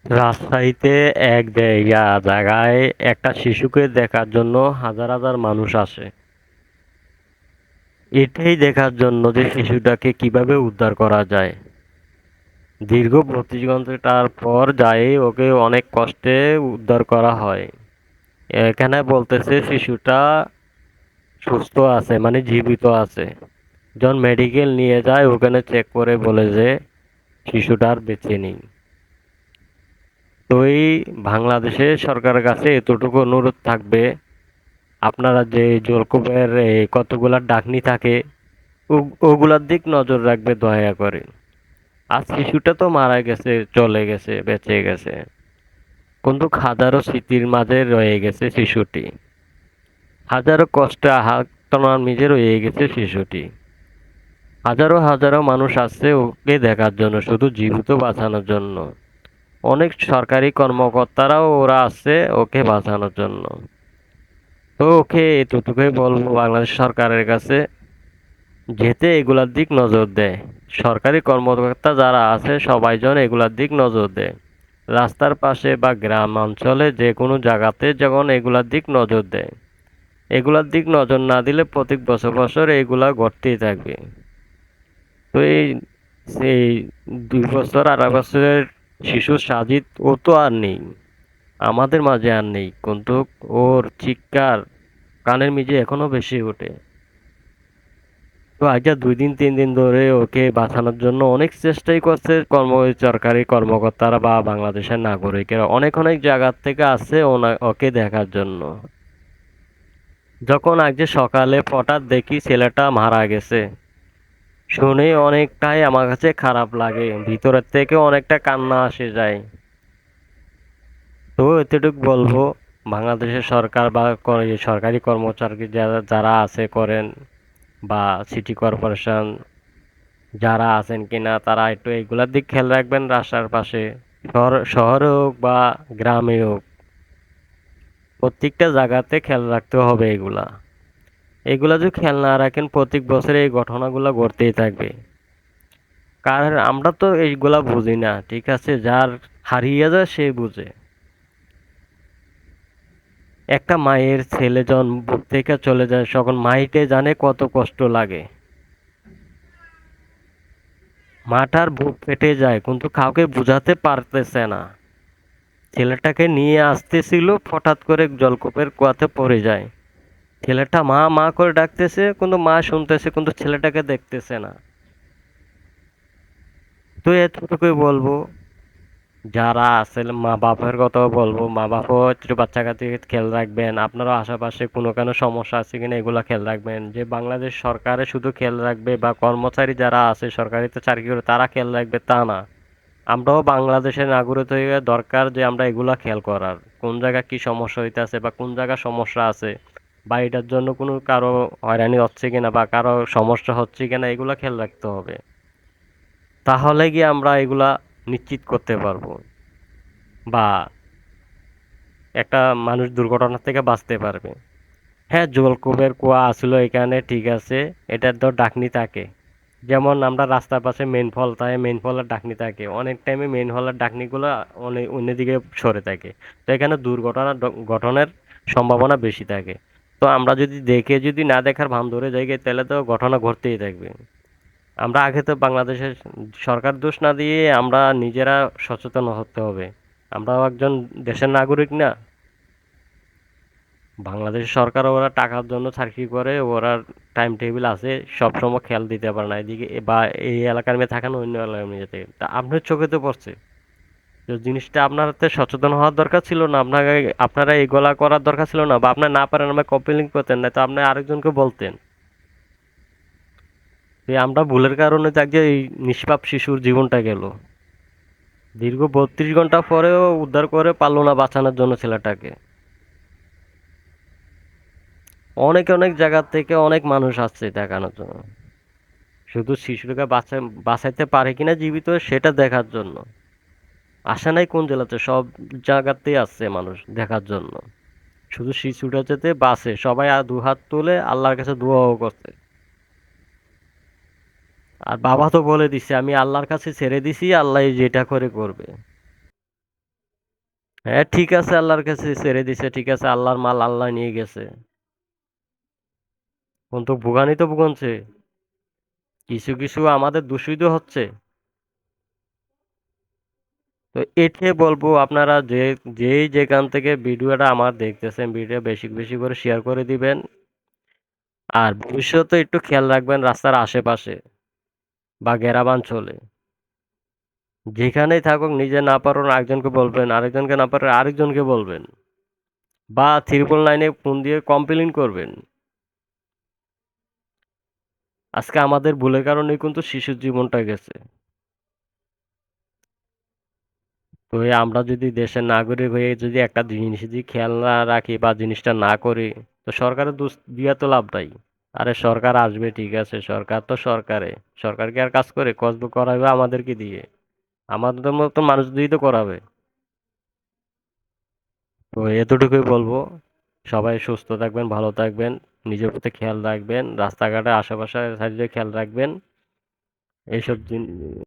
রাজশাহীতে এক জায়গায় একটা শিশুকে দেখার জন্য হাজার হাজার মানুষ আসে। এটাই দেখার জন্য যে শিশুটাকে কিভাবে উদ্ধার করা যায়। দীর্ঘ 32 ঘন্টার পর যায় ওকে অনেক কষ্টে উদ্ধার করা হয়। এখানে বলতেছে শিশুটা সুস্থ আছে, মানে জীবিত আছে। যখন মেডিকেল নিয়ে যায় ওখানে চেক করে বলে যে শিশুটা আর বেঁচে নেই। তো এই বাংলাদেশের সরকারের কাছে এতটুকু অনুরোধ থাকবে, আপনারা যে জলকূপের কতগুলা ডাকনি থাকে ওগুলার দিক নজর রাখবে দয়া করে। আর শিশুটা তো মারা গেছে, চলে গেছে, বেঁচে গেছে, কিন্তু হাজারো স্মৃতির মাঝে রয়ে গেছে শিশুটি। হাজারো কষ্টে আহার্তনার নিজে রয়ে গেছে শিশুটি। হাজারো হাজারো মানুষ আসছে ওকে দেখার জন্য, শুধু জীবিত বাঁচানোর জন্য। অনেক সরকারি কর্মকর্তারাও ওরা আসছে ওকে বাঁচানোর জন্য। তো ওকে এতটুকুই বলবো বাংলাদেশ সরকারের কাছে, যাতে এগুলার দিক নজর দেয়। সরকারি কর্মকর্তা যারা আছে সবাই যেন এগুলার দিক নজর দেয়। রাস্তার পাশে বা গ্রাম অঞ্চলে যে কোনো জায়গাতে যখন এগুলার দিক নজর দেয়। এগুলার দিক নজর না দিলে প্রত্যেক বছর বছর এগুলা ঘটতেই থাকবে। তো এই সেই 2 বছর 2.5 বছরের শিশু সাজিদ ও তো আর নেই, আমাদের মাঝে আর নেই, কিন্তু ওর চিৎকার কানের নিচে এখনো বেশি ওঠে। তো আজ 2 দিন 3 দিন ধরে ওকে বাঁচানোর জন্য অনেক চেষ্টাই করছে সরকারি কর্মকর্তারা বা বাংলাদেশের নাগরিকেরা, অনেক অনেক জায়গা থেকে আসছে ওকে দেখার জন্য। যখন আজ সকালে হঠাৎ দেখি ছেলেটা মারা গেছে, শুনে অনেকটাই আমার কাছে খারাপ লাগে, ভিতরের থেকে অনেকটা কান্না আসে যায়। তো এতটুকু বলবো, বাংলাদেশের সরকার বা সরকারি কর্মচারী যারা যারা আছে করেন, বা সিটি কর্পোরেশন যারা আছেন কিনা, তারা একটু এগুলার দিক খেয়াল রাখবেন। রাস্তার পাশে শহরে হোক বা গ্রামে হোক, প্রত্যেকটা জায়গাতে খেয়াল রাখতে হবে এগুলা। এগুলা যদি খেয়াল না রাখেন প্রত্যেক বছরে এই ঘটনাগুলো ঘটতেই থাকবে। কারণ আমরা তো এইগুলা বুঝি না, ঠিক আছে, যার হারিয়ে যায় সে বুঝে। একটা মায়ের ছেলে যখন বুক থেকে চলে যায় তখন মাইটে জানে কত কষ্ট লাগে। মাটার বুক ফেটে যায় কিন্তু কাউকে বুঝাতে পারতেছে না। ছেলেটাকে নিয়ে আসতেছিল, হঠাৎ করে জলকূপের কুয়াতে পড়ে যায়। ছেলেটা মা মা করে ডাকতেছে, কিন্তু মা শুনতেছে কিন্তু ছেলেটাকে দেখতেছে না। তো এতটুকুই বলবো, যারা আসলে মা বাপের কথাও বলবো, মা বাবাও একটু বাচ্চা কাচ্চাকে খেয়াল রাখবেন। আপনারও আশেপাশে কোনো সমস্যা আছে কিনা এগুলা খেয়াল রাখবেন। যে বাংলাদেশ সরকারে শুধু খেয়াল রাখবে বা কর্মচারী যারা আছে সরকারিতে চাকরি করে তারা খেয়াল রাখবে তা না। আমরাও বাংলাদেশের নাগরিক হয়ে দরকার যে আমরা এগুলা খেয়াল করার, কোন জায়গা কি সমস্যা হইতেছে বা কোন জায়গা সমস্যা আছে, বা এটার জন্য কোনো কারো হয়রানি হচ্ছে কিনা বা কারো সমস্যা হচ্ছে কিনা এগুলা খেয়াল রাখতে হবে। তাহলে গিয়ে আমরা এগুলা নিশ্চিত করতে পারবো, বা একটা মানুষ দুর্ঘটনা থেকে বাঁচতে পারবে। হ্যাঁ, জলকূপের কুয়া আসলো এখানে, ঠিক আছে, এটার তো ডাকনি থাকে। যেমন আমরা রাস্তার পাশে মেইন ফল থাকে, মেইন ফলের ডাকনি থাকে, অনেক টাইমে মেইন ফলের ডাকনিগুলো অনেক অন্যদিকে সরে থাকে। তো এখানে দুর্ঘটনা ঘটনার সম্ভাবনা বেশি থাকে। তো আমরা যদি দেখে যদি না দেখার ভান ধরে যাই তাহলে তো ঘটনা ঘটতেই থাকবে। আমরা আগে তো বাংলাদেশের সরকার দোষ না দিয়ে আমরা নিজেরা সচেতন হতে হবে। আমরাও একজন দেশের নাগরিক না। বাংলাদেশ সরকার ওরা টাকার জন্য চাকরি করে, ওরা টাইম টেবিল আছে, সবসময় খেয়াল দিতে পারে না এদিকে, বা এই এলাকার মেয়ে থাকে না অন্য এলাকার মেয়ে যেতে, তা আপনার চোখে তো পড়ছে। তো জিনিসটা আপনার হাতে সচেতন হওয়ার দরকার ছিল না, আপনাকে আপনারা এগুলা করার দরকার ছিল না, বা আপনার না পারেন আমাকে কমপ্লেন করতেন না, তো আপনি আরেকজনকে বলতেন। যে আমরা ভুলের কারণে যাক যে এই নিষ্পাপ শিশুর জীবনটা গেল, দীর্ঘ 32 ঘন্টা পরেও উদ্ধার করে পারলো না বাঁচানোর জন্য ছেলেটাকে। অনেক অনেক জায়গা থেকে অনেক মানুষ আসছে দেখানোর জন্য, শুধু শিশুটাকে বাঁচাইতে পারে কিনা জীবিত সেটা দেখার জন্য। আসে নাই কোন জেলাতে, সব জায়গাতেই আসছে মানুষ দেখার জন্য। শুধু শিশুটা যাতে বাঁচে, সবাই আর দুহাত তুলে আল্লাহর কাছে দোয়াও করছে। আর বাবা তো বলে দিছে আমি আল্লাহর কাছে ছেড়ে দিছি, আল্লাহ যেটা করে করবে। হ্যাঁ ঠিক আছে, আল্লাহর কাছে ছেড়ে দিছে, ঠিক আছে, আল্লাহর মাল আল্লাহ নিয়ে গেছে। কিন্তু ভুগানি তো ভুগছে, কিছু কিছু আমাদের দূষিত হচ্ছে। তো এতে বলবো আপনারা যেই যেখান থেকে ভিডিওটা আমার দেখতেছেন, ভিডিও বেশি বেশি করে শেয়ার করে দিবেন। আর ভবিষ্যতে একটু খেয়াল রাখবেন রাস্তার আশেপাশে বা গ্রামাঞ্চলে, যেখানেই থাকুক নিজে না পারুন আরেকজনকে বলবেন, আরেকজনকে না পারলে আরেকজনকে বলবেন, বা 999-এ ফোন দিয়ে কমপ্লেইন করবেন। আজকে আমাদের ভুলের কারণেই কিন্তু শিশুর জীবনটা গেছে। তো এই আমরা যদি দেশের নাগরিক হয়ে যদি একটা জিনিস যদি খেয়াল না রাখি বা জিনিসটা না করি, তো সরকারের দোষ দিয়া তো লাভ নাই। আরে সরকার আসবে ঠিক আছে, সরকার তো সরকারে, সরকার কি আর কাজ করে? কাজ করাবে আমাদেরকে দিয়ে, আমাদের মতো মানুষ দিয়েই তো করাবে। তো এতটুকুই বলবো, সবাই সুস্থ থাকবেন, ভালো থাকবেন, নিজের প্রতি খেয়াল রাখবেন, রাস্তাঘাটে আশেপাশে সাইডে খেয়াল রাখবেন, এইসব